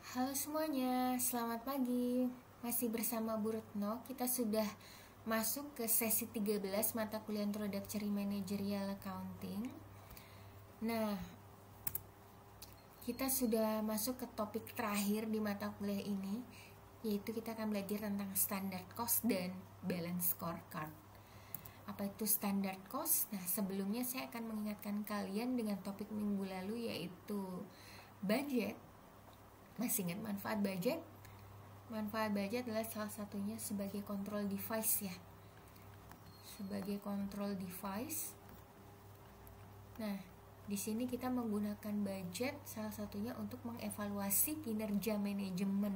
Halo semuanya, selamat pagi. Masih bersama Bu Retno. Kita sudah masuk ke sesi 13 mata kuliah Introductory Managerial Accounting. Nah, kita sudah masuk ke topik terakhir di mata kuliah ini, yaitu kita akan belajar tentang standard cost dan balance scorecard. Apa itu standard cost? Nah, sebelumnya saya akan mengingatkan kalian dengan topik minggu lalu, yaitu budget. Masih ingat manfaat budget? Manfaat budget adalah salah satunya sebagai control device ya. Sebagai control device. Nah, di sini kita menggunakan budget salah satunya untuk mengevaluasi kinerja manajemen.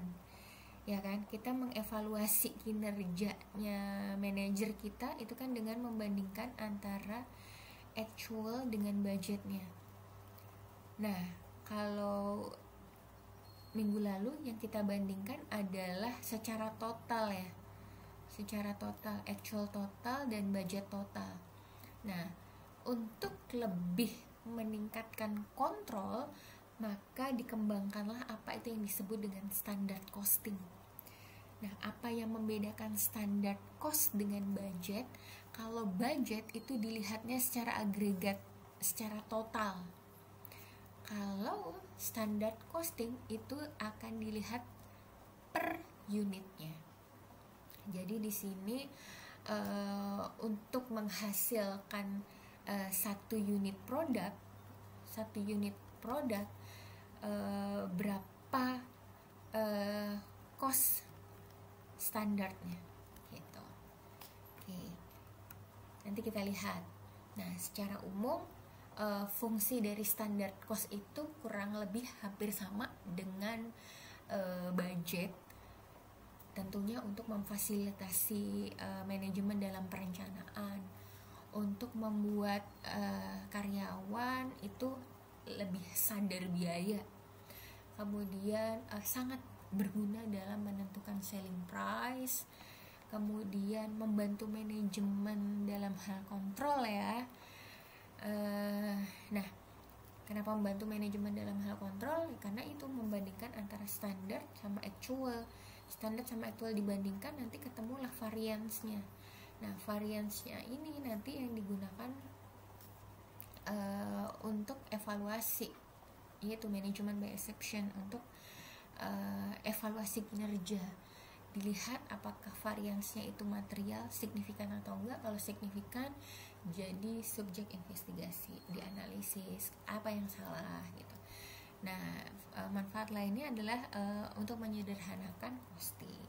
Ya kan? Kita mengevaluasi kinerjanya manajer kita itu kan dengan membandingkan antara actual dengan budgetnya. Nah, kalau minggu lalu yang kita bandingkan adalah secara total ya, secara total, actual total dan budget total. Nah, untuk lebih meningkatkan kontrol, maka dikembangkanlah apa itu yang disebut dengan standard costing. Nah, apa yang membedakan standard cost dengan budget? Kalau budget itu dilihatnya secara agregat, secara total. Kalau standard costing itu akan dilihat per unitnya. Jadi di sini untuk menghasilkan satu unit produk berapa cost standarnya gitu. Oke. Nanti kita lihat. Nah, secara umum fungsi dari standard cost itu kurang lebih hampir sama dengan budget, tentunya untuk memfasilitasi manajemen dalam perencanaan, untuk membuat karyawan itu lebih sadar biaya, kemudian sangat berguna dalam menentukan selling price, kemudian membantu manajemen dalam hal kontrol ya. Nah, kenapa membantu manajemen dalam hal kontrol? Karena itu membandingkan antara standar sama actual. Standar sama actual dibandingkan, nanti ketemulah variance-nya. Nah, variance-nya ini nanti yang digunakan untuk evaluasi, yaitu manajemen by exception, untuk evaluasi kinerja. Dilihat apakah variansnya itu material, signifikan atau enggak. Kalau signifikan, jadi subjek investigasi, dianalisis apa yang salah gitu. Nah, manfaat lainnya adalah untuk menyederhanakan costing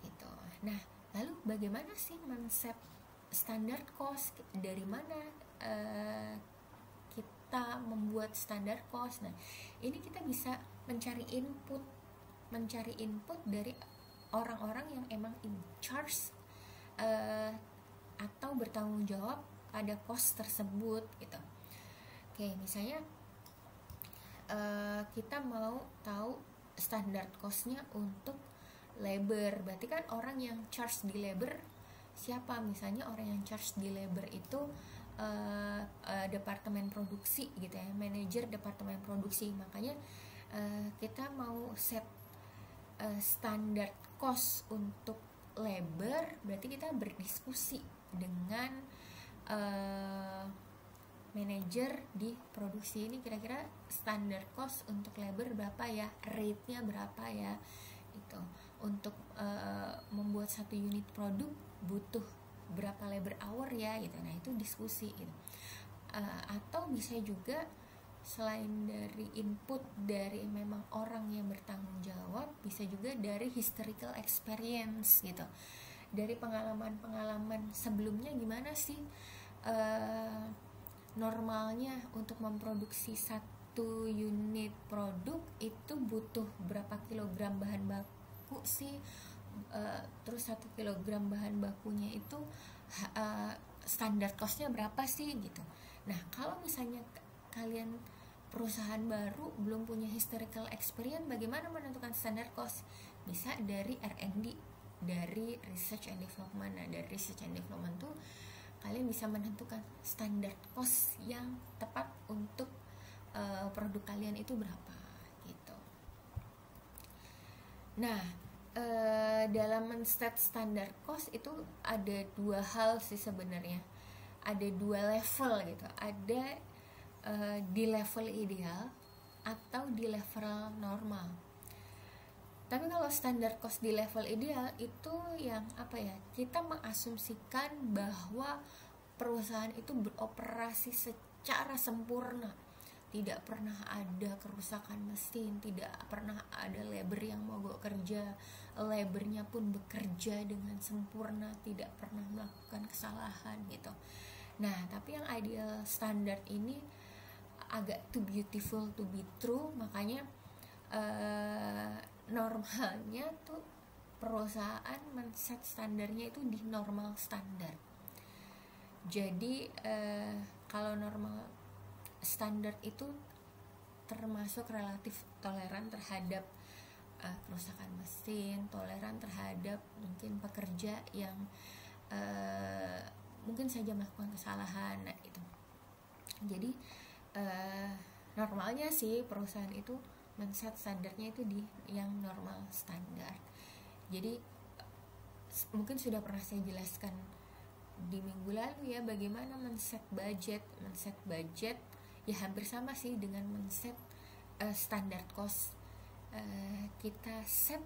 gitu. Nah, lalu bagaimana sih konsep standard cost? Dari mana kita membuat standard cost? Nah, ini kita bisa mencari input dari orang-orang yang emang in charge atau bertanggung jawab pada cost tersebut gitu. Oke, misalnya kita mau tahu standar costnya untuk labor, berarti kan orang yang charge di labor siapa? Misalnya orang yang charge di labor itu departemen produksi gitu ya, manajer departemen produksi. Makanya kita mau set standar cost untuk labor, berarti kita berdiskusi dengan manajer di produksi ini, kira-kira standar cost untuk labor berapa ya, rate-nya berapa ya gitu. Untuk membuat satu unit produk butuh berapa labor hour ya gitu. Nah, itu diskusi gitu. Atau bisa juga selain dari input dari memang orang yang bertanggung jawab, bisa juga dari historical experience gitu, dari pengalaman sebelumnya gimana sih normalnya untuk memproduksi satu unit produk itu butuh berapa kilogram bahan baku sih, terus 1 kilogram bahan bakunya itu standar costnya berapa sih gitu. Nah, kalau misalnya kalian perusahaan baru belum punya historical experience, bagaimana menentukan standard cost? Bisa dari R&D, dari research and development. Nah, dari research and development tuh kalian bisa menentukan standard cost yang tepat untuk produk kalian itu berapa gitu. Nah, dalam men-set standar cost itu ada dua hal sih sebenarnya, ada dua level gitu, ada di level ideal atau di level normal. Tapi kalau standar cost di level ideal itu yang apa ya, kita mengasumsikan bahwa perusahaan itu beroperasi secara sempurna, tidak pernah ada kerusakan mesin, tidak pernah ada labor yang mogok kerja, labornya pun bekerja dengan sempurna, tidak pernah melakukan kesalahan gitu. Nah, tapi yang ideal standard ini agak too beautiful to be true, makanya normalnya tuh perusahaan men-set standarnya itu di normal standar. Jadi kalau normal standar itu termasuk relatif toleran terhadap kerusakan mesin, toleran terhadap mungkin pekerja yang mungkin saja melakukan kesalahan. Nah, itu. Jadi normalnya sih perusahaan itu men-set standarnya itu di yang normal standar. Jadi mungkin sudah pernah saya jelaskan di minggu lalu ya, bagaimana men-set budget. Men-set budget ya hampir sama sih dengan men-set standar cost. Kita set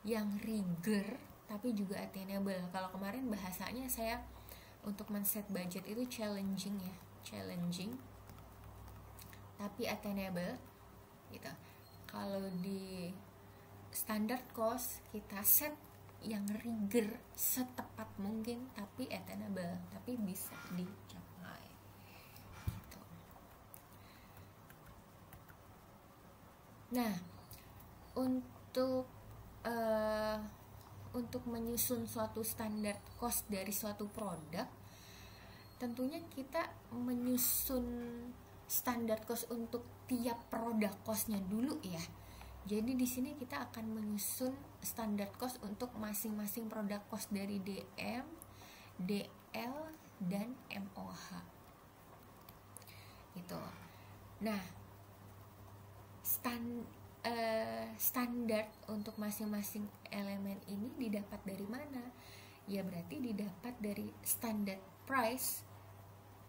yang rigor tapi juga attainable. Kalau kemarin bahasanya saya untuk men-set budget itu challenging ya, challenging tapi attainable gitu. Kalau di standard cost kita set yang rigor setepat mungkin tapi attainable, tapi bisa dicapai gitu. Nah, untuk menyusun suatu standar cost dari suatu produk, tentunya kita menyusun standar cost untuk tiap produk costnya dulu ya. Jadi di sini kita akan menyusun standar cost untuk masing-masing produk cost dari DM, DL, dan MOH. Gitu. Nah, standar untuk masing-masing elemen ini didapat dari mana? Ya berarti didapat dari standard price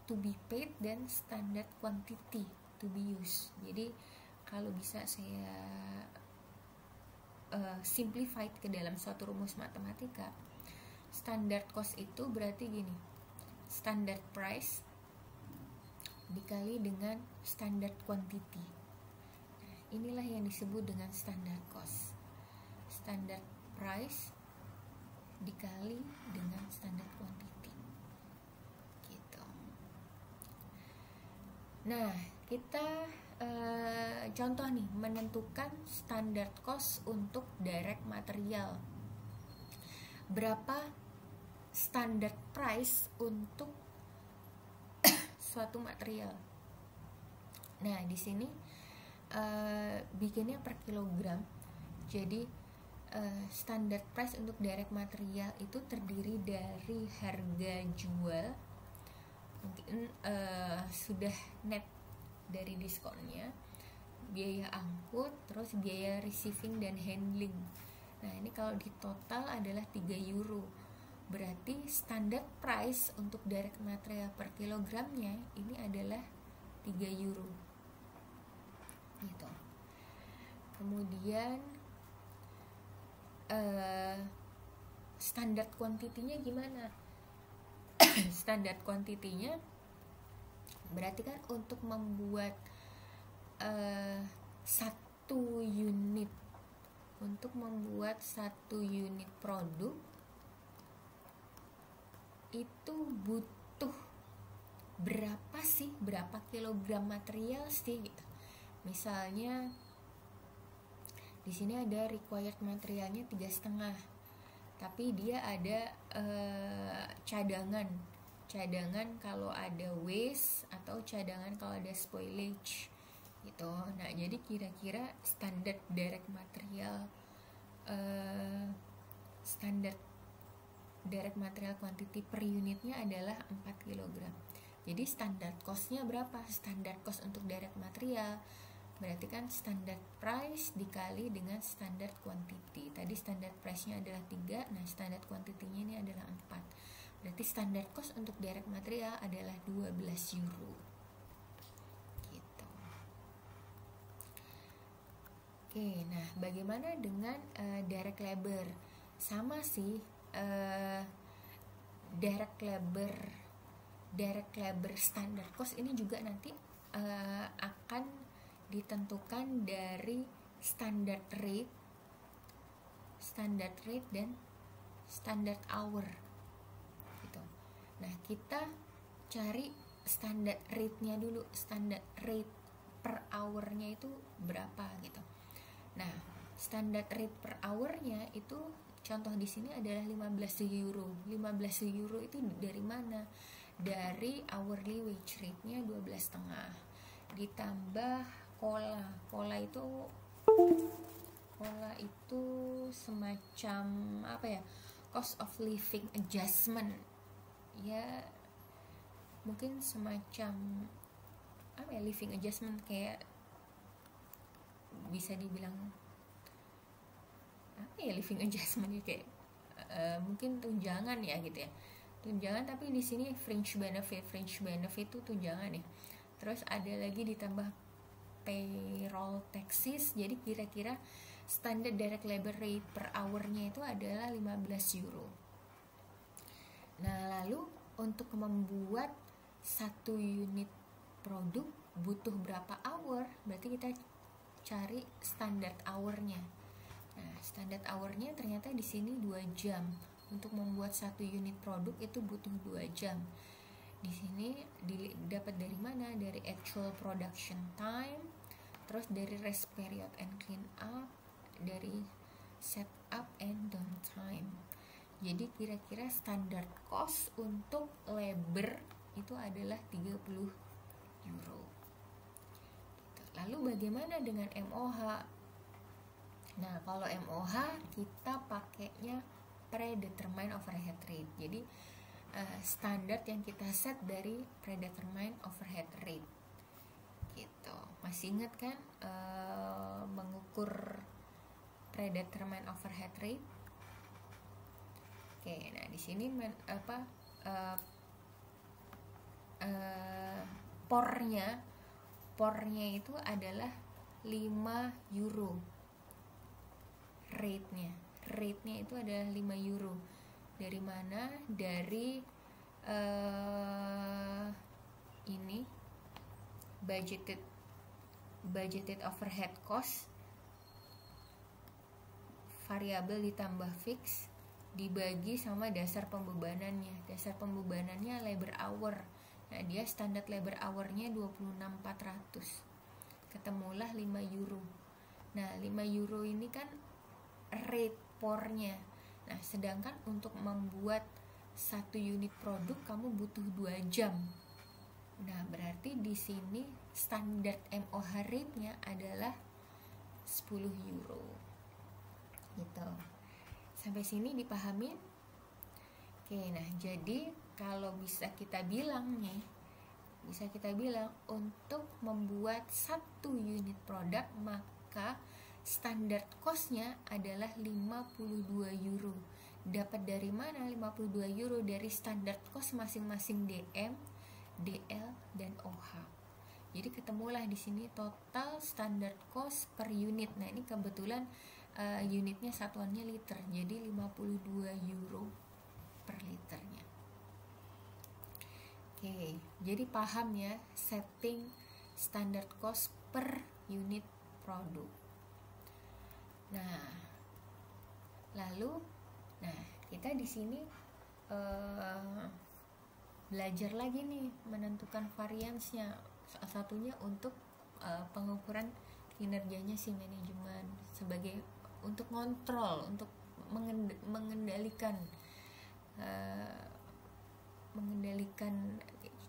to be paid dan standard quantity to be used. Jadi kalau bisa saya simplified ke dalam suatu rumus matematika, standard cost itu berarti gini, standard price dikali dengan standard quantity. Nah, inilah yang disebut dengan standard cost. Standard price dikali dengan standard quantity gitu. Nah, kita contoh nih, menentukan standard cost untuk direct material. Berapa standard price untuk suatu material? Nah, di sini bikinnya per kilogram. Jadi standard price untuk direct material itu terdiri dari harga jual, mungkin sudah net dari diskonnya, biaya angkut, terus biaya receiving dan handling. Nah, ini kalau di total adalah 3 euro. Berarti standard price untuk direct material per kilogramnya ini adalah 3 euro. Gitu. Kemudian standard quantity-nya gimana? Standard quantity-nya berarti kan untuk membuat satu unit produk itu butuh berapa kilogram material sih gitu. Misalnya di sini ada required materialnya 3,5, tapi dia ada cadangan kalau ada waste atau cadangan kalau ada spoilage gitu. Nah, jadi kira-kira standar direct material quantity per unitnya adalah 4 kg. Jadi standar costnya berapa? Standar cost untuk direct material Berarti kan standard price dikali dengan standard quantity. Tadi standard price-nya adalah 3, nah standard quantity-nya ini adalah 4. Berarti standard cost untuk direct material adalah 12 euro. Gitu. Oke, nah bagaimana dengan direct labor? Sama sih, direct labor standard cost ini juga nanti akan ditentukan dari standard rate dan standard hour gitu. Nah, kita cari standard rate-nya dulu. Standard rate per hour-nya itu berapa gitu. Nah, standard rate per hour-nya itu contoh di sini adalah 15 euro. 15 euro itu dari mana? Dari hourly wage rate-nya 12,5 ditambah cola itu semacam apa ya, cost of living adjustment ya, mungkin semacam apa ya, living adjustment, kayak bisa dibilang apa ya, living adjustment ya, kayak mungkin tunjangan ya gitu ya, tunjangan, tapi di sini fringe benefit itu tunjangan ya. Terus ada lagi ditambah payroll taxes. Jadi kira-kira standard direct labor rate per hour-nya itu adalah 15 euro. Nah, lalu untuk membuat satu unit produk butuh berapa hour? Berarti kita cari standard hour-nya. Nah, standard hour-nya ternyata di sini 2 jam. Untuk membuat satu unit produk itu butuh 2 jam. Di sini dapat dari mana? Dari actual production time, terus dari rest period and clean up, dari set up and downtime. Jadi kira-kira standard cost untuk labor itu adalah 30 euro. Lalu bagaimana dengan MOH? Nah, kalau MOH kita pakainya predetermined overhead rate. Jadi standar yang kita set dari predetermined overhead rate gitu. Masih ingat kan mengukur predetermined overhead rate? Oke, nah di sini pornya itu adalah 5 euro. Rate-nya itu adalah 5 euro. Dari mana? Dari ini budgeted overhead cost variabel ditambah fix dibagi sama dasar pembebanannya. Dasar pembebanannya labor hour. Nah, dia standar labor hour-nya 26.400. Ketemulah 5 euro. Nah, 5 euro ini kan rate pornya. Nah, sedangkan untuk membuat satu unit produk kamu butuh 2 jam. Nah, berarti di sini standar MOH rate-nya adalah 10 euro. Gitu. Sampai sini dipahami? Oke, nah jadi kalau bisa kita bilang untuk membuat satu unit produk maka standar cost-nya adalah 52 euro. Dapat dari mana 52 euro? Dari standar cost masing-masing DM, DL, dan OH. Jadi ketemulah di sini total standar cost per unit. Nah, ini kebetulan unitnya satuannya liter. Jadi 52 euro per liternya. Oke, jadi paham ya setting standard cost per unit produk. Nah, lalu kita di sini belajar lagi nih menentukan variance-nya. Salah satunya untuk pengukuran kinerjanya si manajemen sebagai untuk kontrol, untuk mengendalikan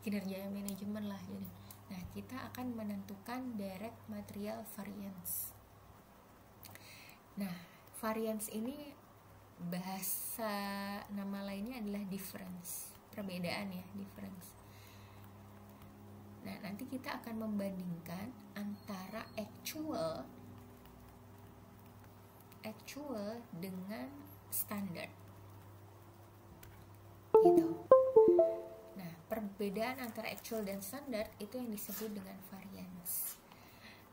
kinerja manajemen lah. Jadi, nah kita akan menentukan direct material variance. Nah, variance ini bahasa nama lainnya adalah difference, perbedaan ya, difference. Nah, nanti kita akan membandingkan antara actual dengan standar gitu. Nah, perbedaan antara actual dan standar itu yang disebut dengan variance.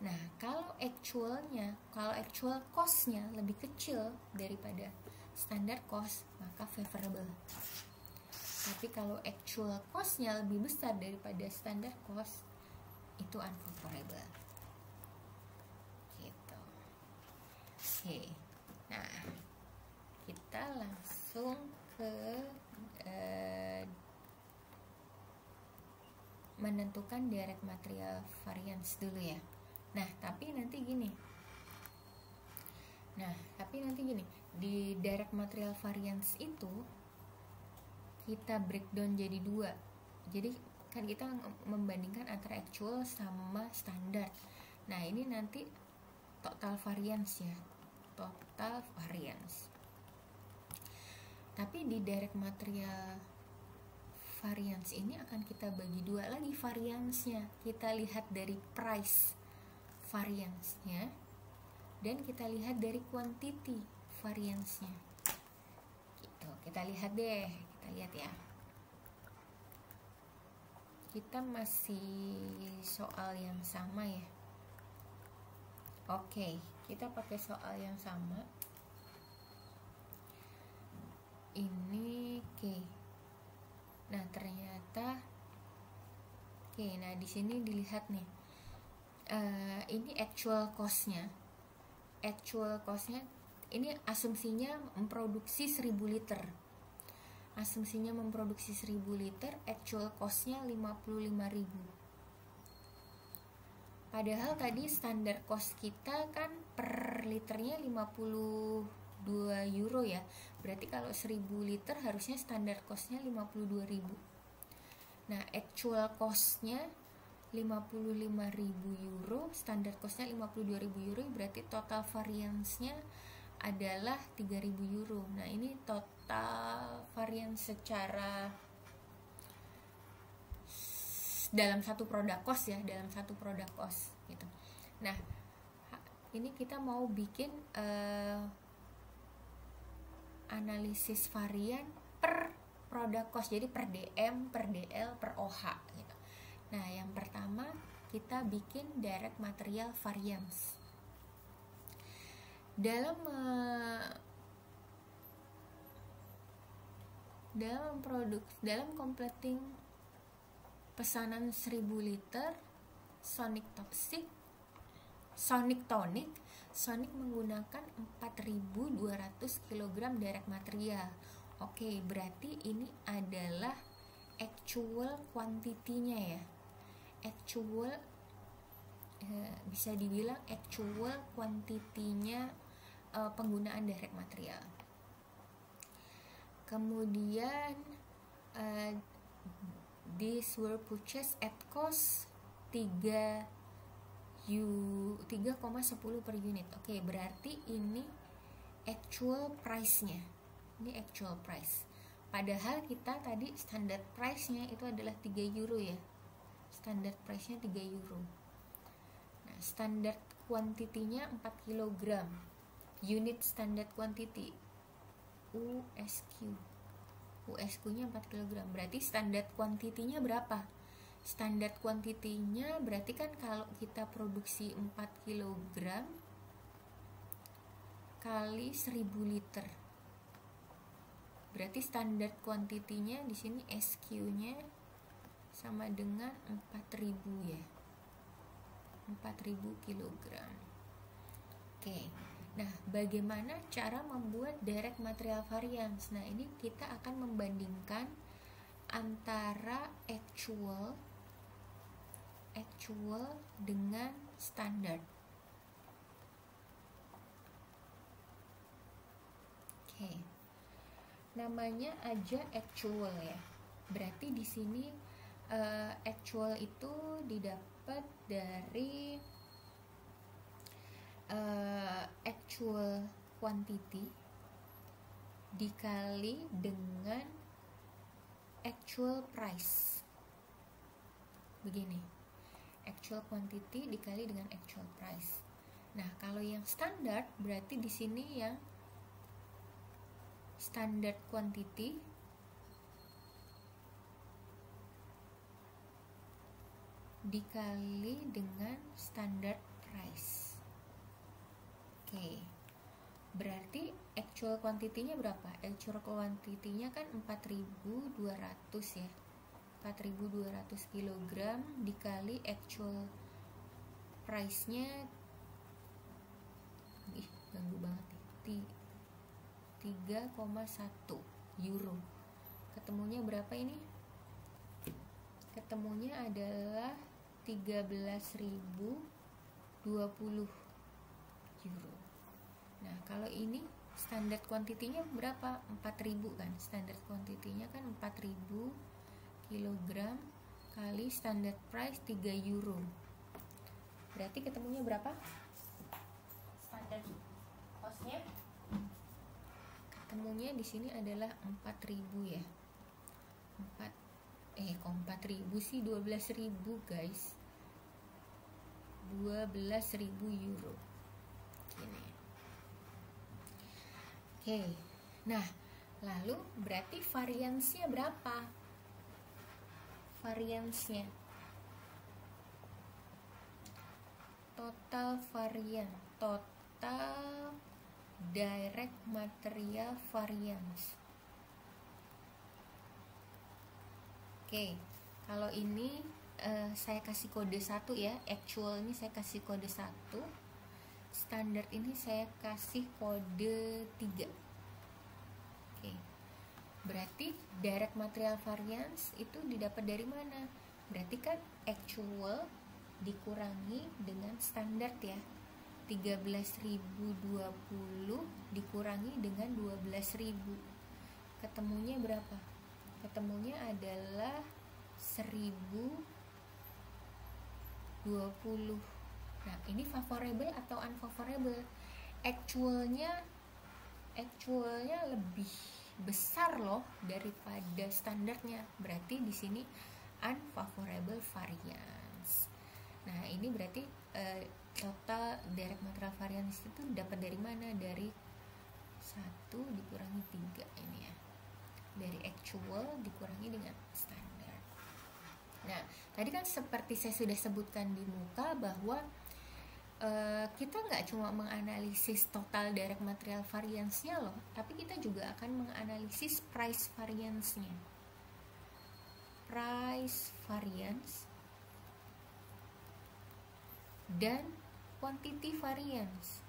Nah, kalau actual cost-nya lebih kecil daripada standard cost, maka favorable. Tapi kalau actual cost-nya lebih besar daripada standard cost, itu unfavorable. Gitu. Oke. Nah, kita langsung ke menentukan direct material variance dulu ya. Nah, tapi nanti gini, di direct material variance itu kita breakdown jadi dua. Jadi kan kita membandingkan antara actual sama standar. Nah, ini nanti total variance ya, total variance. Tapi di direct material variance ini akan kita bagi dua lagi variance-nya. Kita lihat dari price variance-nya dan kita lihat dari quantity variance-nya. Gitu. Kita lihat ya. Kita masih soal yang sama ya. Oke, kita pakai soal yang sama. Ini oke. Nah, ternyata nah di sini dilihat nih. Ini actual cost-nya. Ini asumsinya memproduksi 1000 liter. Actual cost-nya 55.000. Padahal tadi standar cost kita kan per liternya 52 euro ya. Berarti kalau 1000 liter harusnya standar cost-nya 52.000. Nah, actual cost-nya 55.000 euro, standar cost-nya 52.000 euro, berarti total variance-nya adalah 3.000 euro. Nah, ini total variance secara dalam satu produk cost gitu. Nah, ini kita mau bikin analisis varian per produk cost, jadi per DM, per DL, per OH gitu. Nah, yang pertama kita bikin direct material variance. Dalam completing pesanan 1000 liter Sonic Tonic menggunakan 4.200 kg direct material. Oke, berarti ini adalah actual quantity-nya ya. Bisa dibilang actual quantity-nya penggunaan direct material. Kemudian these were purchased at cost 3,10 per unit. Oke, berarti ini actual price-nya. Ini actual price. Padahal kita tadi standard price-nya itu adalah 3 euro ya. Standard price-nya 3 euro. Nah, standard quantity-nya 4 kg. Unit standard quantity USQ-nya 4 kg. Berarti standard quantity-nya berapa? Standard quantity-nya berarti kan kalau kita produksi 4 kg kali 1000 liter. Berarti standard quantity-nya di sini SQ-nya sama dengan 4.000 ya. 4.000 kg. Oke. Nah, bagaimana cara membuat direct material variance? Nah, ini kita akan membandingkan antara actual dengan standard. Oke. Namanya aja actual ya. Berarti di sini actual itu didapat dari actual quantity dikali dengan actual price. Begini. actual quantity dikali dengan actual price. Nah, kalau yang standar berarti di sini yang standard quantity dikali dengan standard price. Oke. Berarti actual quantity-nya berapa? Actual quantity-nya kan 4.200 ya. 4.200 kg dikali actual price-nya, ganggu banget nih, 3,1 euro. Ketemunya berapa ini? Ketemunya adalah 13.020 euro. Nah, kalau ini standard quantity-nya berapa? 4.000 kan? Standard quantity-nya kan 4.000 kilogram kali standard price 3 euro. Berarti ketemunya berapa? Standard cost-nya ketemunya di sini adalah 4.000 ya. 4.000 sih 12.000 guys. 12.000 euro. Gini. Oke. Nah, lalu berarti variansnya berapa? Variansnya total varian, total direct material variance. Oke, kalau ini saya kasih kode 1 ya. Actual ini saya kasih kode 1, standar ini saya kasih kode 3. Oke, berarti direct material variance itu didapat dari mana? Berarti kan actual dikurangi dengan standar ya. 13.020 dikurangi dengan 12.000. Ketemunya berapa? Ketemunya adalah 1.020. Nah, ini favorable atau unfavorable? Actualnya lebih besar loh daripada standarnya. Berarti di sini unfavorable variance. Nah, ini berarti total direct material variance itu dapat dari mana? Dari 1 dikurangi 3 ini ya. Dari actual dikurangi dengan standar. Nah, tadi kan seperti saya sudah sebutkan di muka bahwa kita nggak cuma menganalisis total direct material variance-nya loh, tapi kita juga akan menganalisis price variance-nya. Price variance dan quantity variance.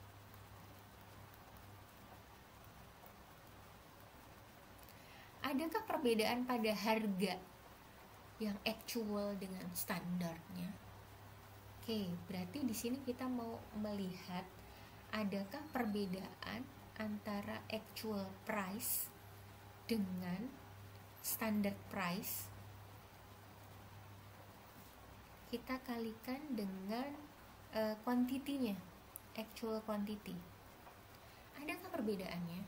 Adakah perbedaan pada harga yang actual dengan standarnya? Oke, berarti di sini kita mau melihat adakah perbedaan antara actual price dengan standard price. Kita kalikan dengan quantity-nya, actual quantity. Adakah perbedaannya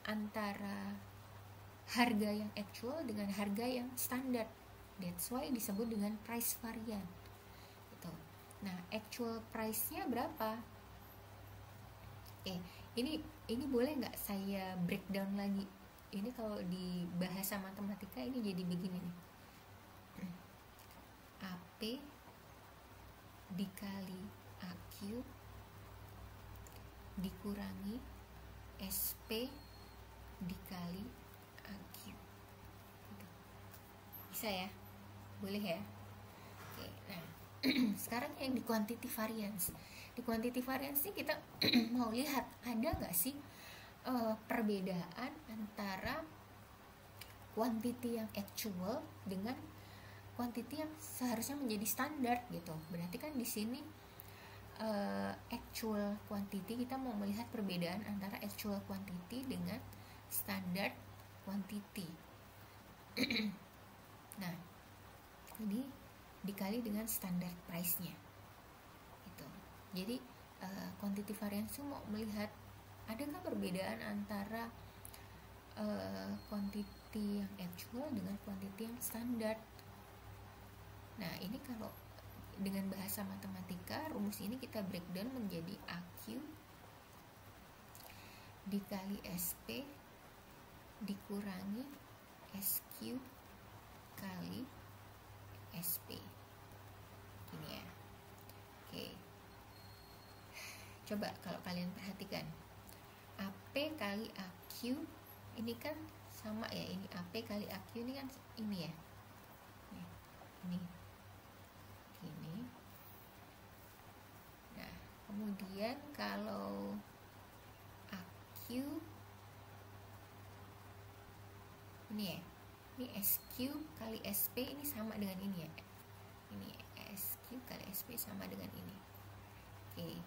antara harga yang actual dengan harga yang standar? That's why disebut dengan price variance. Nah, actual price-nya berapa? Ini boleh nggak saya breakdown lagi? Ini kalau di bahasa matematika ini jadi begini nih. AP dikali AQ dikurangi SP dikali AQ. Bisa ya? Boleh ya? Oke, nah sekarang yang di quantity variance. Di quantity variance ini kita mau lihat ada nggak sih perbedaan antara quantity yang actual dengan quantity yang seharusnya menjadi standar gitu. Berarti kan di sini actual quantity, kita mau melihat perbedaan antara actual quantity dengan standard quantity. Nah, ini dikali dengan standard price-nya gitu. Jadi quantity variance mau melihat adakah perbedaan antara quantity yang actual dengan quantity yang standard. Nah, ini kalau dengan bahasa matematika, rumus ini kita breakdown menjadi AQ dikali SP dikurangi SQ kali SP. Gini ya. Oke. Coba kalau kalian perhatikan, AP kali AQ ini kan sama ya, ini AP kali AQ ini kan ini ya. Ini. Gini. Nah, kemudian kalau AQ ini ya, ini SQ kali SP ini sama dengan ini ya, ini SQ kali SP sama dengan ini. Oke,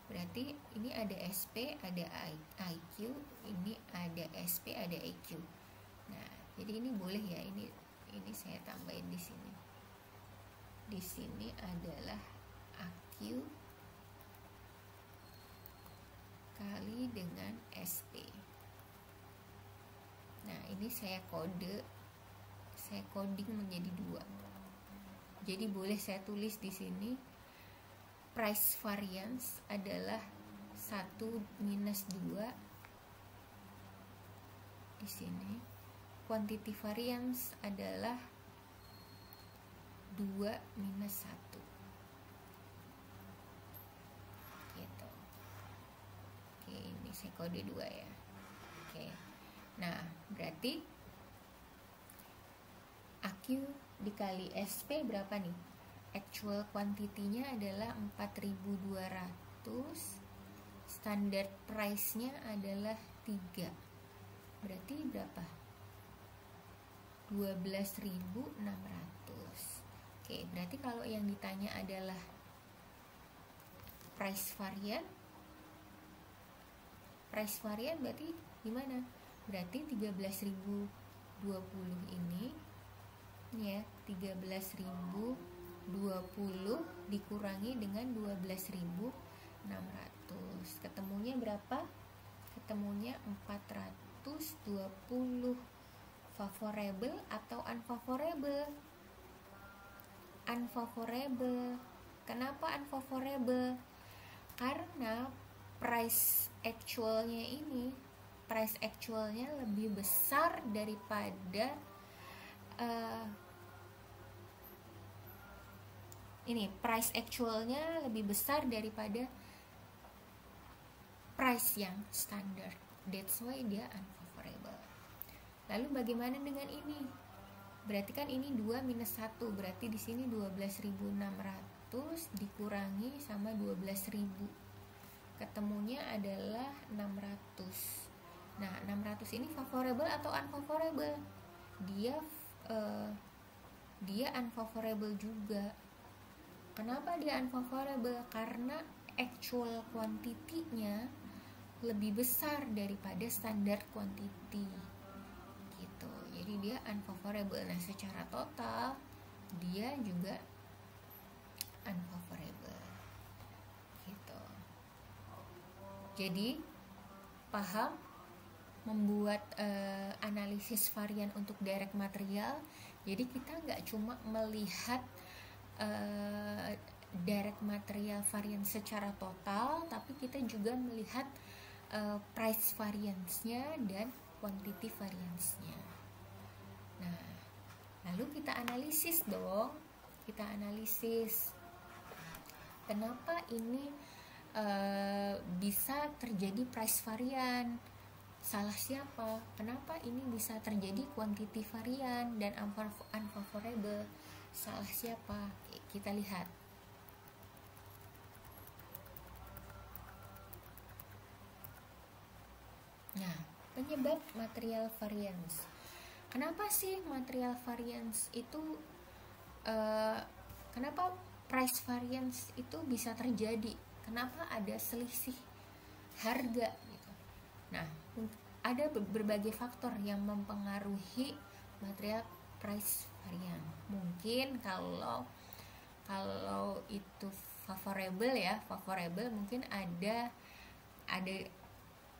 berarti ini ada SP, ada IQ, ini ada SP, ada EQ. Nah, jadi ini boleh ya, ini saya tambahin di sini. Di sini adalah AQ kali dengan SP. Nah, ini saya coding menjadi 2. Jadi boleh saya tulis di sini price variance adalah 1 minus 2. Di sini quantity variance adalah 2 minus 1. Gitu. Oke, ini saya kode 2 ya. Oke. Nah, berarti AQ dikali SP berapa nih? Actual quantity-nya adalah 4.200. Standard price-nya adalah 3. Berarti berapa? 12.600. Oke, berarti kalau yang ditanya adalah price varian berarti gimana? Berarti 13.020 ini ya, 13.020 dikurangi dengan 12.600. Ketemunya berapa? Ketemunya 420. Favorable atau unfavorable? Unfavorable. Kenapa unfavorable? Karena price actualnya lebih besar daripada price actualnya lebih besar daripada price yang standar. That's why dia unfavorable. Lalu bagaimana dengan ini? Berarti kan ini 2 minus 1, berarti di sini 12.600 dikurangi sama 12.000. Ketemunya adalah 600. Nah, 600 ini favorable atau unfavorable? Dia unfavorable juga. Kenapa dia unfavorable? Karena actual quantity-nya lebih besar daripada standard quantity. Gitu. Jadi dia unfavorable. Nah, secara total dia juga unfavorable. Gitu. Jadi paham membuat analisis varian untuk direct material. Jadi kita nggak cuma melihat direct material varian secara total, tapi kita juga melihat price variance-nya dan quantity variance-nya. Nah, lalu kita analisis dong. Kita analisis kenapa ini bisa terjadi price varian. Salah siapa? Kenapa ini bisa terjadi quantity varian dan unfavorable? Salah siapa? Kita lihat. Nah, penyebab material variance. Kenapa sih material variance itu kenapa price variance itu bisa terjadi? Kenapa ada selisih harga gitu? Nah, ada berbagai faktor yang mempengaruhi material price varian. Mungkin kalau itu favorable mungkin ada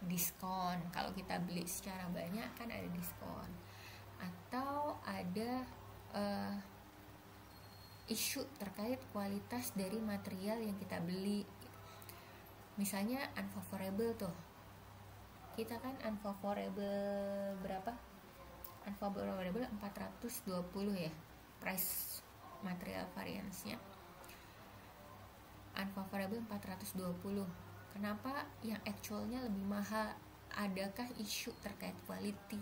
diskon. Kalau kita beli secara banyak kan ada diskon. Atau ada isu terkait kualitas dari material yang kita beli. Misalnya unfavorable tuh, kita kan unfavorable berapa? Unfavorable 420 ya, price material variance-nya. Unfavorable 420. Kenapa yang actualnya lebih mahal? Adakah isu terkait quality?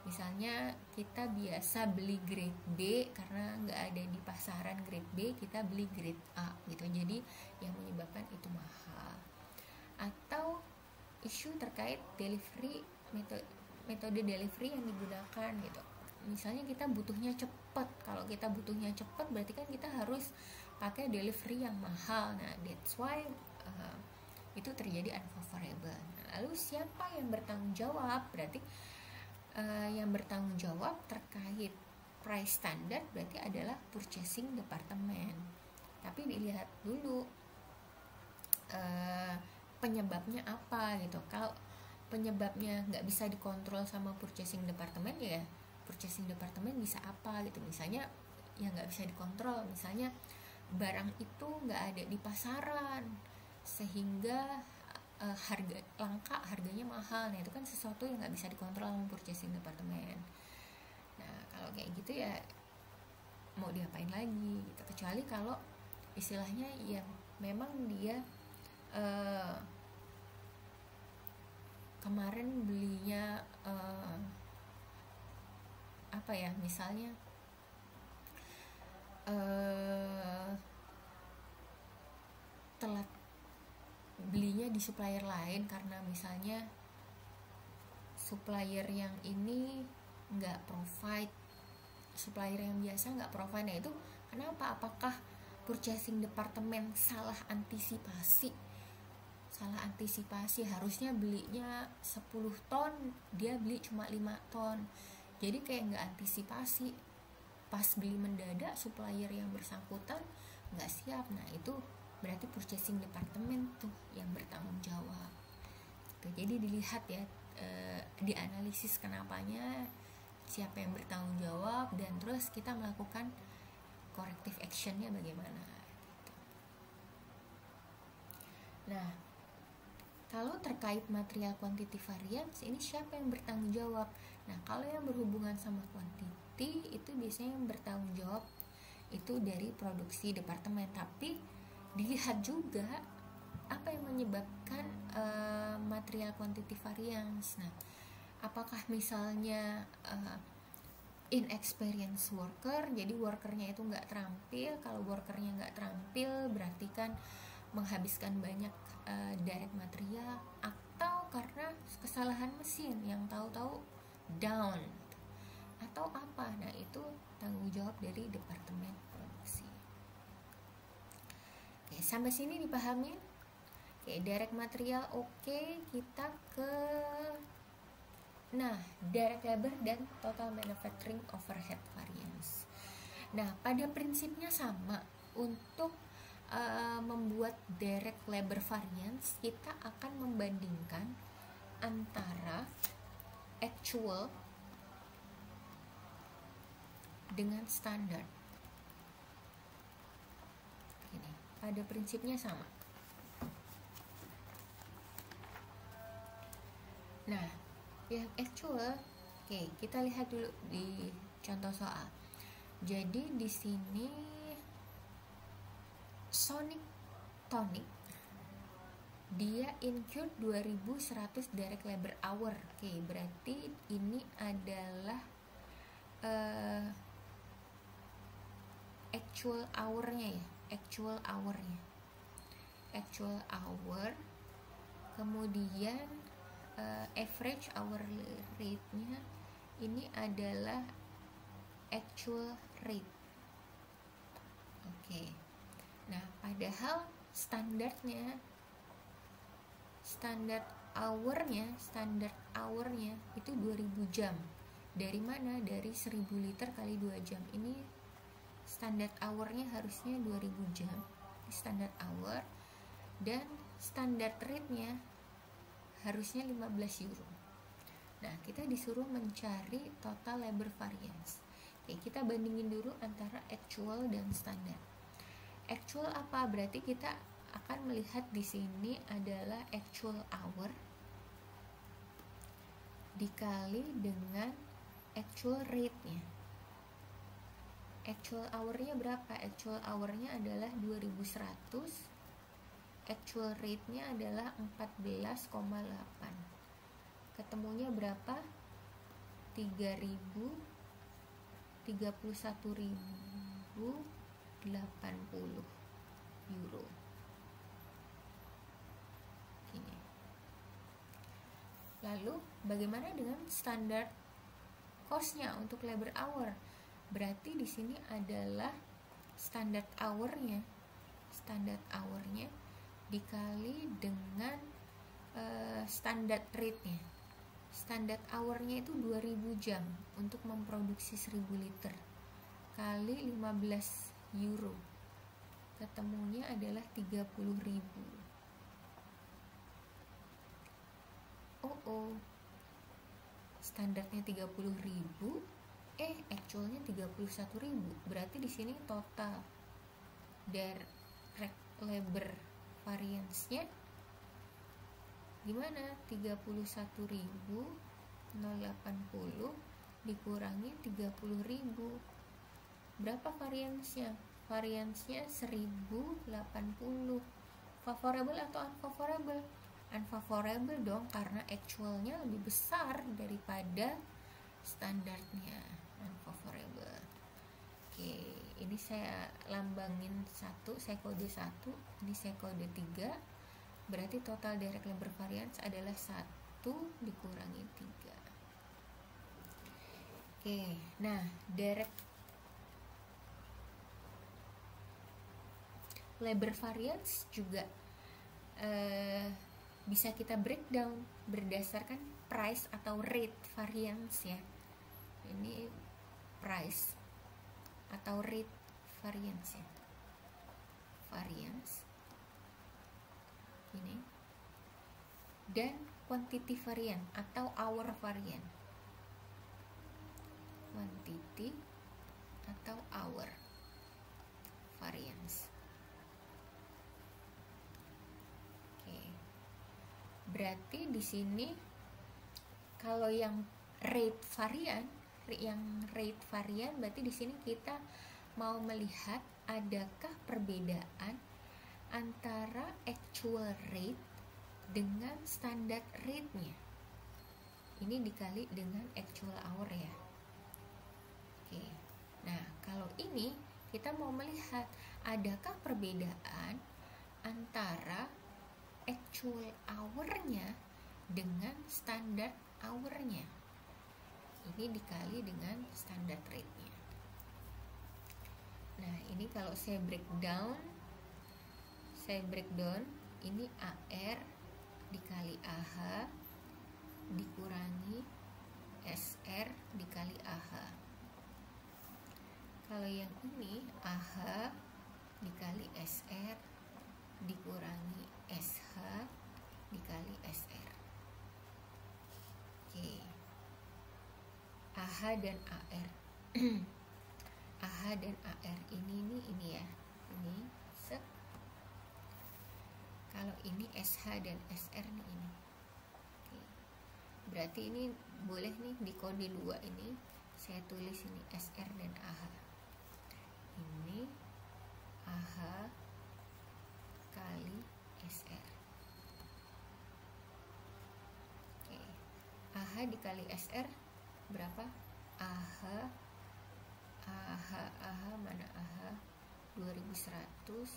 Misalnya kita biasa beli grade B karena nggak ada di pasaran grade B, kita beli grade A gitu, jadi yang menyebabkan itu mahal. Atau isu terkait delivery, metode delivery yang digunakan gitu. Misalnya kita butuhnya cepat, kalau kita butuhnya cepat berarti kan kita harus pakai delivery yang mahal. Nah that's why itu terjadi unfavorable. Lalu siapa yang bertanggung jawab? Berarti yang bertanggung jawab terkait price standard berarti adalah purchasing department. Tapi dilihat dulu penyebabnya apa gitu. Kalau penyebabnya nggak bisa dikontrol sama purchasing department, ya purchasing department bisa apa gitu. Misalnya yang nggak bisa dikontrol, misalnya barang itu nggak ada di pasaran sehingga harga langka, harganya mahal. Nah itu kan sesuatu yang nggak bisa dikontrol sama purchasing department. Nah kalau kayak gitu ya mau diapain lagi gitu, kecuali kalau istilahnya yang memang dia kemarin belinya apa ya, misalnya telat belinya di supplier lain karena misalnya supplier yang ini nggak provide, supplier yang biasa nggak provide. Nah itu kenapa? Apakah purchasing department salah antisipasi? Harusnya belinya 10 ton, dia beli cuma 5 ton, jadi kayak nggak antisipasi, pas beli mendadak supplier yang bersangkutan nggak siap. Nah itu berarti purchasing department tuh yang bertanggung jawab. Jadi dilihat ya, dianalisis kenapanya, siapa yang bertanggung jawab, dan terus kita melakukan corrective actionnya bagaimana gitu. Nah kalau terkait material quantity variance ini siapa yang bertanggung jawab? Nah kalau yang berhubungan sama quantity itu biasanya yang bertanggung jawab itu dari produksi departemen. Tapi dilihat juga apa yang menyebabkan material quantity variance. Nah apakah misalnya inexperienced worker, jadi workernya itu nggak terampil. Kalau workernya nggak terampil berarti kan menghabiskan banyak direct material, atau karena kesalahan mesin yang tahu-tahu down, atau apa. Nah itu tanggung jawab dari departemen produksi. Oke, sampai sini dipahami? Oke, direct material oke, kita ke direct labor dan total manufacturing overhead variance. Nah pada prinsipnya sama. Untuk membuat direct labor variance, kita akan membandingkan antara actual dengan standar. Ini pada prinsipnya sama. Nah yang actual, oke, kita lihat dulu di contoh soal. Jadi di sini Sonic Tonic dia incurred 2100 direct labor hour. Oke, berarti ini adalah actual hour-nya ya, actual hour. Kemudian average hour rate-nya ini adalah actual rate. Oke. Nah, padahal standar hour-nya itu 2000 jam. Dari mana? Dari 1000 liter kali 2 jam. Ini standar hour-nya harusnya 2000 jam. Ini standar hour. Dan standar rate-nya harusnya 15 euro. Nah, kita disuruh mencari total labor variance. Oke, kita bandingin dulu antara actual dan standar. Actual apa? Berarti kita akan melihat di sini adalah actual hour dikali dengan actual rate-nya. Actual hour-nya berapa? Actual hour-nya adalah 2100. Actual rate-nya adalah 14,8. Ketemunya berapa? 31.080 euro. Gini. Lalu bagaimana dengan standar cost-nya untuk labor hour? Berarti di sini adalah standard hour-nya. Standard hour-nya dikali dengan standard rate-nya. Standard hour-nya itu 2000 jam untuk memproduksi 1000 liter kali 15 euro. Ketemunya adalah 30.000. Standarnya 30.000, actualnya 31.000. Berarti di sini total direct labor variance-nya gimana? 31.080 dikurangi 30.000. Berapa variance-nya? Variance-nya 1080. Favorable atau unfavorable? Unfavorable dong, karena actualnya lebih besar daripada standarnya. Unfavorable. Oke, ini saya lambangin 1, saya kode 1, ini saya kode 3. Berarti total direct labor variance adalah 1 dikurangi 3. Oke, nah direct labor variance juga bisa kita breakdown berdasarkan price atau rate variance ya. Ini price atau rate variance ya. Variance ini dan quantity variance atau hour variance. Quantity atau hour variance. Berarti di sini kalau yang rate varian berarti di sini kita mau melihat adakah perbedaan antara actual rate dengan standard rate-nya. Ini dikali dengan actual hour ya. Oke. Nah, kalau ini kita mau melihat adakah perbedaan antara actual hour-nya dengan standard hour-nya. Ini dikali dengan standard rate-nya. Nah, ini kalau saya breakdown ini AR dikali AH dikurangi SR dikali AH. Kalau yang ini AH dikali SR dikurangi SH dikali SR. Oke. AH dan AR. AH dan AR ini ya. Ini set. Kalau ini SH dan SR nih ini. Oke. Berarti ini boleh nih di kode 2 ini saya tulis ini SR dan AH. Ini AH kali SR. Oke. AH dikali SR berapa? AH mana AH 2100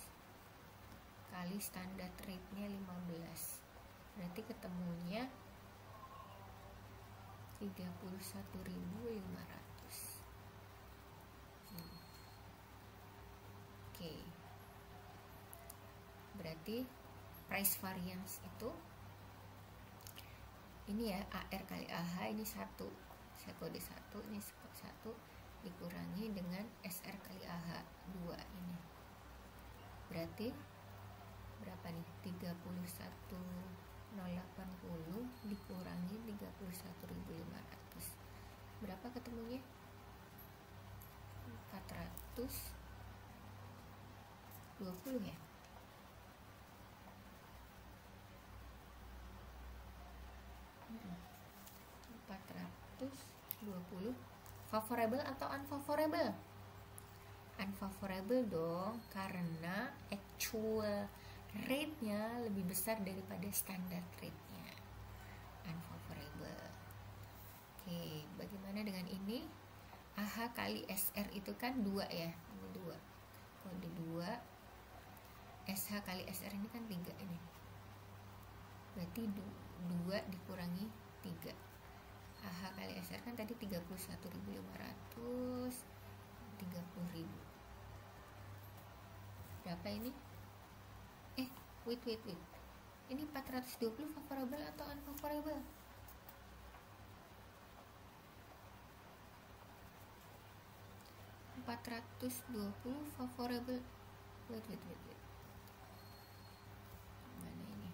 kali standar rate-nya 15. Berarti ketemunya 31.500. Oke. Berarti price variance itu ini ya, AR kali AH ini 1. Saya kode 1, ini 1 dikurangi dengan SR kali AH 2 ini. Berarti berapa nih? 31.080 dikurangi 31.500. Berapa ketemunya? 420 ya. Hmm, 420. Favorable atau unfavorable? Unfavorable dong, karena actual rate-nya lebih besar daripada standard rate-nya. Unfavorable. Oke, bagaimana dengan ini? AH kali SR itu kan 2 ya, ini 2. Kode 2. SH kali SR ini kan 3 ini. Berarti 2 dikurangi 3. AH kali SR kan tadi 31.500, 30.000. Berapa ini? Wait. Ini 420 favorable atau unfavorable? $420 favorable. Wait. Mana ini?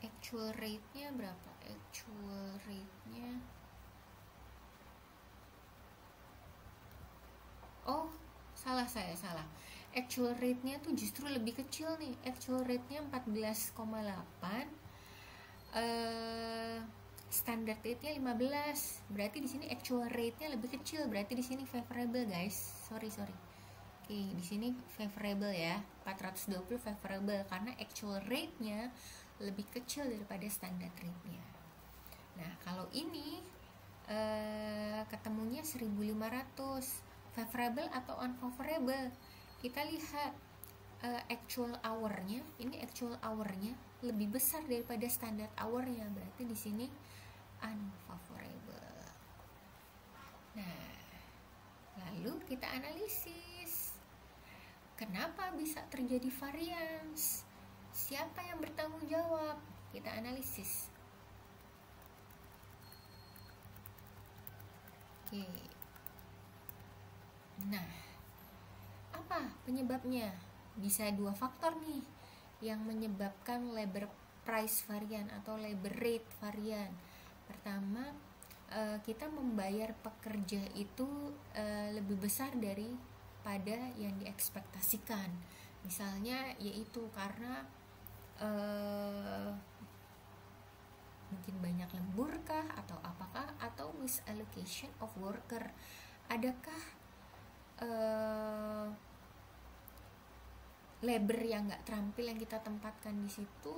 Actual rate-nya berapa? Actual rate-nya, salah. Actual rate-nya tuh justru lebih kecil nih. Actual rate-nya 14,8. Standard rate-nya 15. Berarti di sini actual rate-nya lebih kecil. Berarti di sini favorable, guys. Sorry. Oke, di sini favorable ya. 420 favorable karena actual rate-nya lebih kecil daripada standard rate-nya. Nah, kalau ini ketemunya 1500. Favorable atau unfavorable? Kita lihat actual hour-nya. Ini actual hour-nya lebih besar daripada standard hour-nya. Berarti di sini unfavorable. Nah, lalu kita analisis. Kenapa bisa terjadi variance? Siapa yang bertanggung jawab? Kita analisis. Oke. Nah, apa penyebabnya? Bisa 2 faktor nih yang menyebabkan labor price varian atau labor rate varian. Pertama, kita membayar pekerja itu lebih besar daripada yang diekspektasikan. Misalnya yaitu karena mungkin banyak lembur kah atau apakah, atau misallocation of worker. Adakah labor yang nggak terampil yang kita tempatkan di situ?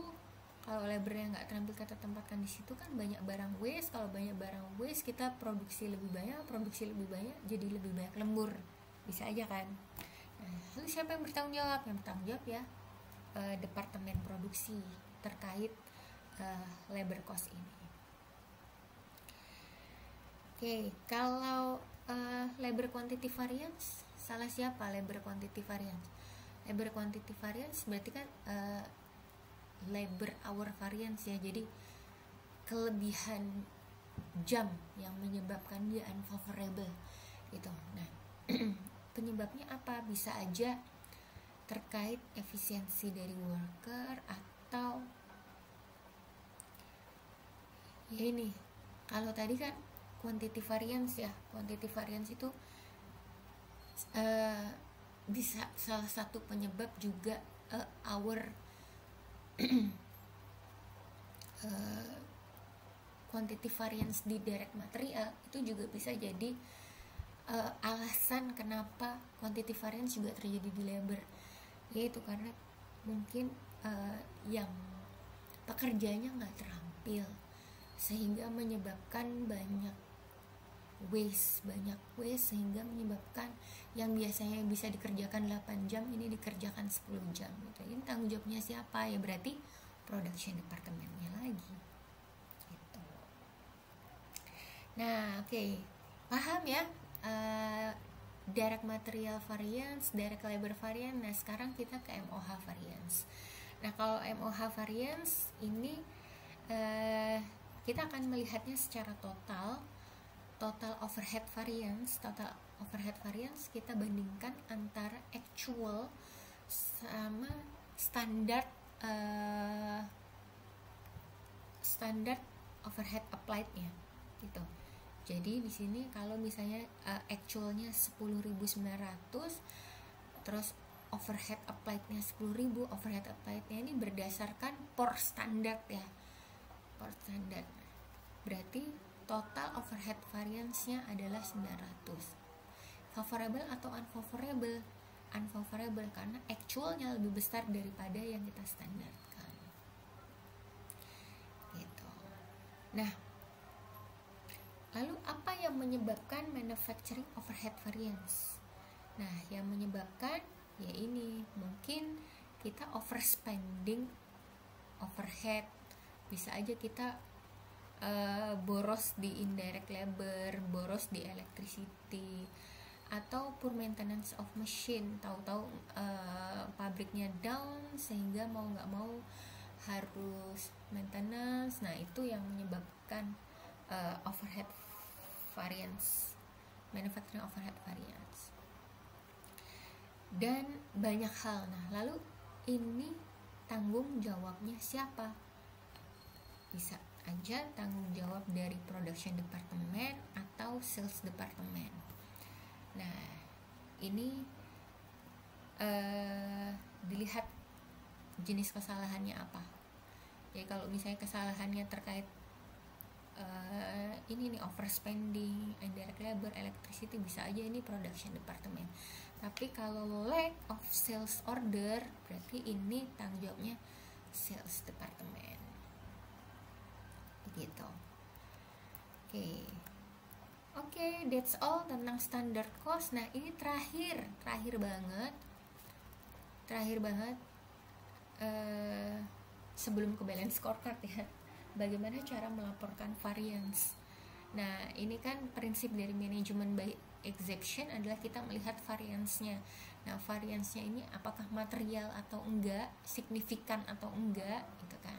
Kalau labor yang nggak terampil kita tempatkan di situ kan banyak barang waste. Kalau banyak barang waste, kita produksi lebih banyak, jadi lebih banyak lembur. Bisa aja kan. Nah, lalu siapa yang bertanggung jawab? Yang bertanggung jawab ya departemen produksi terkait labor cost ini. Oke, kalau labor quantity variance, salah siapa labor quantity variance? Labor quantity variance berarti kan labor hour variance ya. Jadi kelebihan jam yang menyebabkan dia unfavorable gitu. Nah, penyebabnya apa? Bisa aja terkait efisiensi dari worker, atau ya ini, kalau tadi kan quantity variance ya. Quantity variance itu bisa salah satu penyebab juga hour quantity variance di direct material itu juga bisa jadi alasan kenapa quantity variance juga terjadi di labor, yaitu karena mungkin yang pekerjanya nggak terampil sehingga menyebabkan banyak waste sehingga menyebabkan yang biasanya bisa dikerjakan 8 jam ini dikerjakan 10 jam gitu. Ini tanggung jawabnya siapa? Ya berarti production departemennya lagi gitu. Nah, oke. Paham ya direct material variance, direct labor variance. Nah, sekarang kita ke MOH variance. Nah, kalau MOH variance ini kita akan melihatnya secara total overhead variance. Total overhead variance kita bandingkan antara actual sama standar overhead applied-nya. gitu. Jadi di sini kalau misalnya actualnya 10.900, terus overhead applied-nya 10.000, overhead applied-nya ini berdasarkan POR standar ya. POR standar. Berarti total overhead variance-nya adalah 900. Favorable atau unfavorable? Unfavorable karena actualnya lebih besar daripada yang kita standarkan. Gitu. Nah, lalu apa yang menyebabkan manufacturing overhead variance? Nah, yang menyebabkan ya ini, mungkin kita overspending overhead. Bisa aja kita boros di indirect labor, boros di electricity, atau poor maintenance of machine. Tahu-tahu pabriknya down sehingga mau nggak mau harus maintenance. Nah, itu yang menyebabkan overhead variance, manufacturing overhead variance. Dan banyak hal. Nah, lalu ini tanggung jawabnya siapa? Bisa aja tanggung jawab dari production department atau sales department. Nah, ini dilihat jenis kesalahannya apa. Jadi kalau misalnya kesalahannya terkait ini nih overspending, indirect labor, electricity, bisa aja ini production department. Tapi kalau lack of sales order, berarti ini tanggung jawabnya sales department. Begitu. Oke, that's all tentang standard cost. Nah, ini terakhir banget sebelum ke balance scorecard ya. Bagaimana cara melaporkan variance? Nah, ini kan prinsip dari manajemen by exception adalah kita melihat variance-nya. Nah, variance-nya ini apakah material atau enggak, signifikan atau enggak, gitu kan.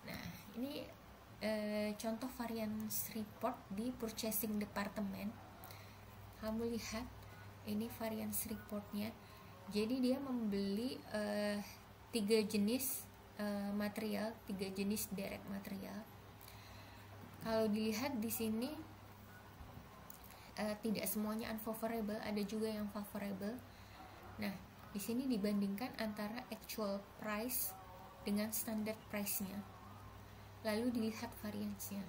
Nah, ini contoh variance report di purchasing department. Kamu lihat ini variance reportnya. Jadi dia membeli 3 jenis material, 3 jenis direct material. Kalau dilihat di sini tidak semuanya unfavorable, ada juga yang favorable. Nah, di sini dibandingkan antara actual price dengan standard price-nya. Lalu dilihat variance-nya.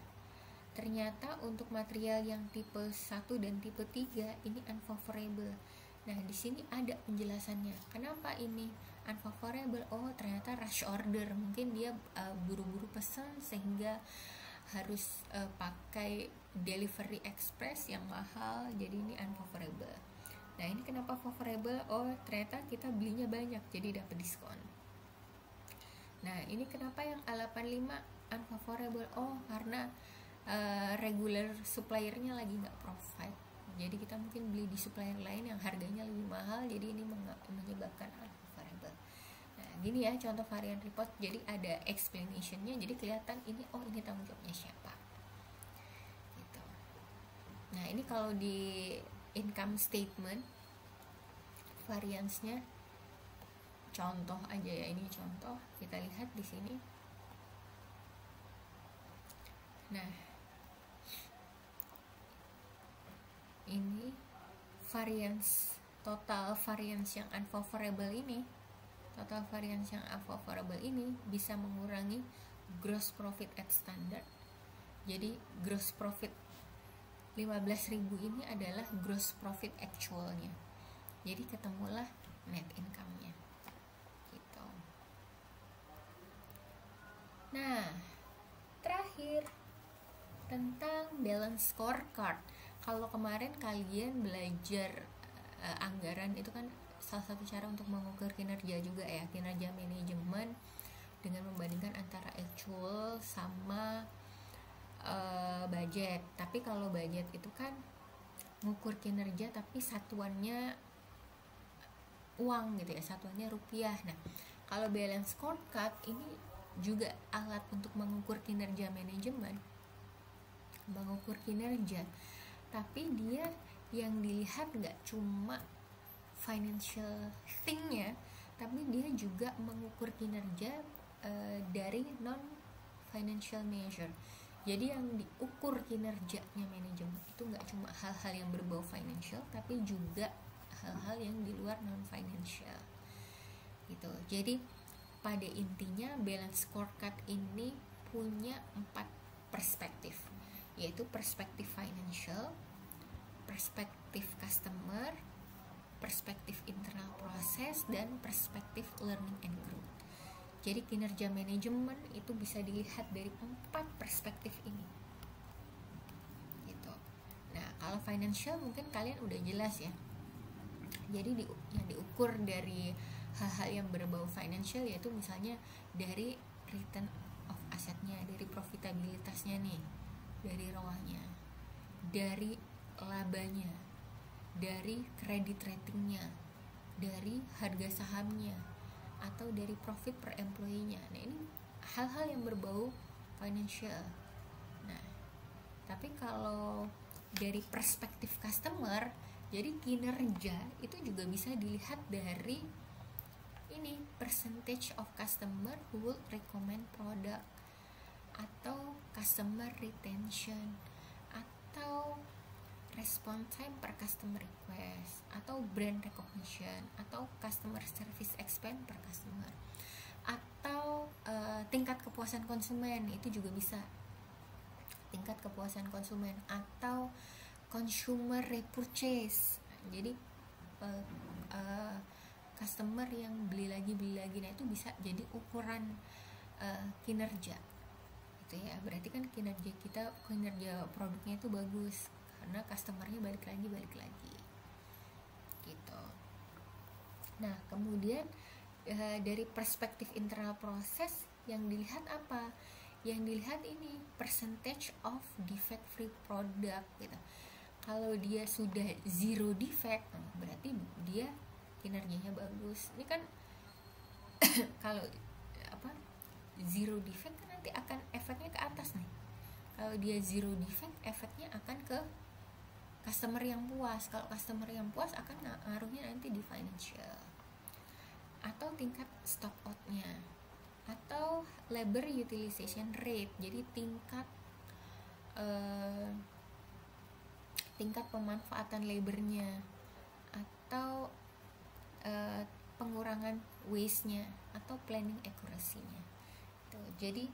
Ternyata untuk material yang tipe 1 dan tipe 3 ini unfavorable. Nah, di sini ada penjelasannya. Kenapa ini unfavorable? Oh, ternyata rush order. Mungkin dia buru-buru pesan sehingga harus pakai delivery express yang mahal, jadi ini unfavorable. Nah, ini kenapa favorable? Oh, ternyata kita belinya banyak, jadi dapat diskon. Nah, ini kenapa yang A85 unfavorable? Oh, karena regular suppliernya lagi nggak provide. Jadi kita mungkin beli di supplier lain yang harganya lebih mahal, jadi ini menyebabkan unfavorable. Nah, gini ya contoh varian report. Jadi ada explanation-nya, jadi kelihatan ini, oh ini tanggung jawabnya siapa gitu. Nah, ini kalau di income statement variance-nya, contoh aja ya, ini contoh, kita lihat di sini. Nah, ini variance, total variance yang unfavorable ini, bisa mengurangi gross profit at standard. Jadi gross profit 15.000 ini adalah gross profit actualnya. Jadi ketemulah net income-nya gitu. Nah, terakhir tentang balance scorecard. Kalau kemarin kalian belajar anggaran, itu kan salah satu cara untuk mengukur kinerja juga ya, kinerja manajemen dengan membandingkan antara actual sama budget. Tapi kalau budget itu kan mengukur kinerja tapi satuannya uang gitu ya, satuannya rupiah. Nah, kalau balance scorecard ini juga alat untuk mengukur kinerja manajemen, mengukur kinerja, tapi dia yang dilihat nggak cuma financial thing-nya, tapi dia juga mengukur kinerja dari non financial measure. Jadi yang diukur kinerjanya manajemen itu nggak cuma hal-hal yang berbau financial, tapi juga hal-hal yang di luar non financial gitu. Jadi pada intinya balance scorecard ini punya 4 perspektif, yaitu perspektif financial, perspektif customer, perspektif internal proses, dan perspektif learning and growth. Jadi kinerja manajemen itu bisa dilihat dari 4 perspektif ini gitu. Nah, kalau financial mungkin kalian udah jelas ya. Jadi yang diukur dari hal-hal yang berbau financial yaitu misalnya dari return of assetnya, dari profitabilitasnya nih, dari ROA-nya, dari labanya, dari credit ratingnya, dari harga sahamnya, atau dari profit per employee-nya. Nah, ini hal-hal yang berbau financial. Nah, tapi kalau dari perspektif customer, jadi kinerja itu juga bisa dilihat dari ini, percentage of customer who will recommend product, atau customer retention, atau response time per customer request, atau brand recognition, atau customer service expense per customer, atau tingkat kepuasan konsumen, itu juga bisa tingkat kepuasan konsumen, atau consumer repurchase. Jadi customer yang beli lagi. Nah, itu bisa jadi ukuran kinerja gitu ya. Berarti kan kinerja produknya itu bagus karena customernya balik lagi gitu. Nah, kemudian dari perspektif internal proses yang dilihat apa? Yang dilihat ini percentage of defect free product gitu. Kalau dia sudah zero defect, berarti dia kinerjanya bagus. Ini kan kalau zero defect kan nanti akan efeknya ke atas nih. Kalau dia zero defect, efeknya akan ke customer yang puas. Kalau customer yang puas akan ngaruhnya nanti di financial. Atau tingkat stock out-nya, atau labor utilization rate. Jadi tingkat pemanfaatan labornya, atau pengurangan waste-nya, atau planning accuracy-nya. Jadi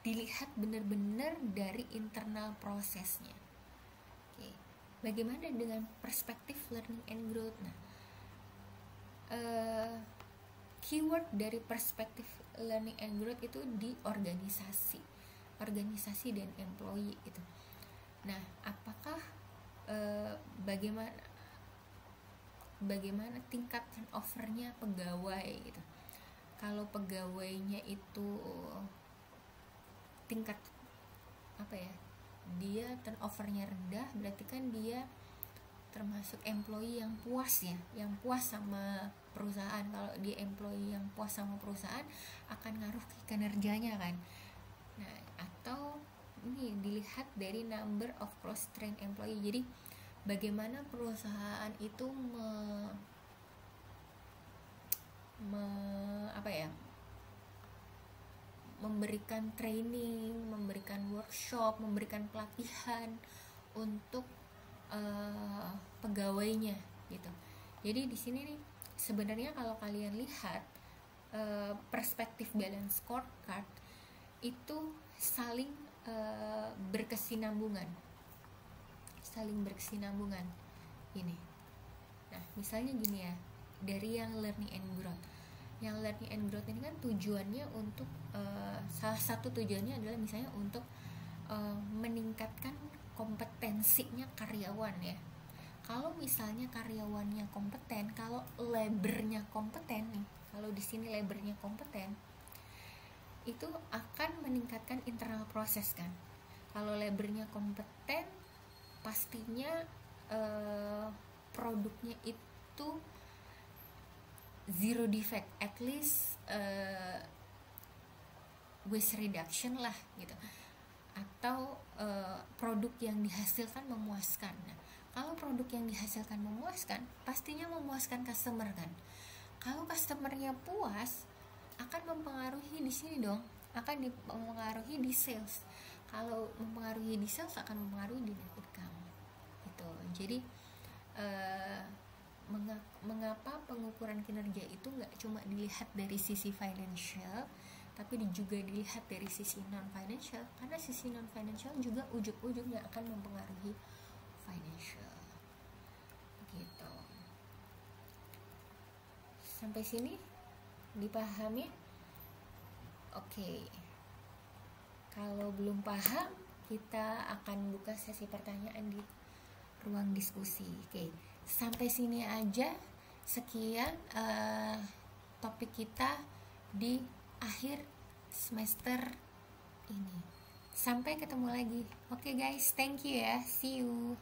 dilihat benar-benar dari internal prosesnya. Oke. Bagaimana dengan perspektif learning and growth? Nah, keyword dari perspektif learning and growth itu di organisasi dan employee gitu. Nah, apakah bagaimana tingkat turnover-nya pegawai gitu. Kalau pegawainya itu tingkat dia turnover-nya rendah, berarti kan dia termasuk employee yang puas ya, yang puas sama perusahaan. Kalau dia employee yang puas sama perusahaan akan ngaruh ke kinerjanya kan. Nah, atau ini dilihat dari number of cross trained employee. Jadi bagaimana perusahaan itu memberikan training, memberikan workshop, memberikan pelatihan untuk pegawainya gitu. Jadi di sini nih sebenarnya kalau kalian lihat perspektif balance scorecard itu saling berkesinambungan ini. Nah, misalnya gini ya, dari yang learning and growth. Yang learning and growth ini kan tujuannya untuk salah satu tujuannya adalah misalnya untuk meningkatkan kompetensinya karyawan ya. Kalau misalnya karyawannya kompeten, kalau labornya kompeten nih, kalau di sini labornya kompeten, itu akan meningkatkan internal proses kan. Kalau labornya kompeten, pastinya produknya itu zero defect, at least waste reduction lah gitu, atau produk yang dihasilkan memuaskan. Nah, kalau produk yang dihasilkan memuaskan, pastinya memuaskan customer kan. Kalau customernya puas, akan mempengaruhi di sini dong akan mempengaruhi di sales. Kalau mempengaruhi di sales akan mempengaruhi di net income gitu. Jadi mengapa pengukuran kinerja itu nggak cuma dilihat dari sisi financial, tapi juga dilihat dari sisi non financial, karena sisi non financial juga ujung-ujungnya akan mempengaruhi financial gitu. Sampai sini dipahami? Oke. Kalau belum paham, kita akan buka sesi pertanyaan di ruang diskusi. Oke, sampai sini aja. Sekian topik kita di akhir semester ini. Sampai ketemu lagi. Oke guys, thank you ya. See you.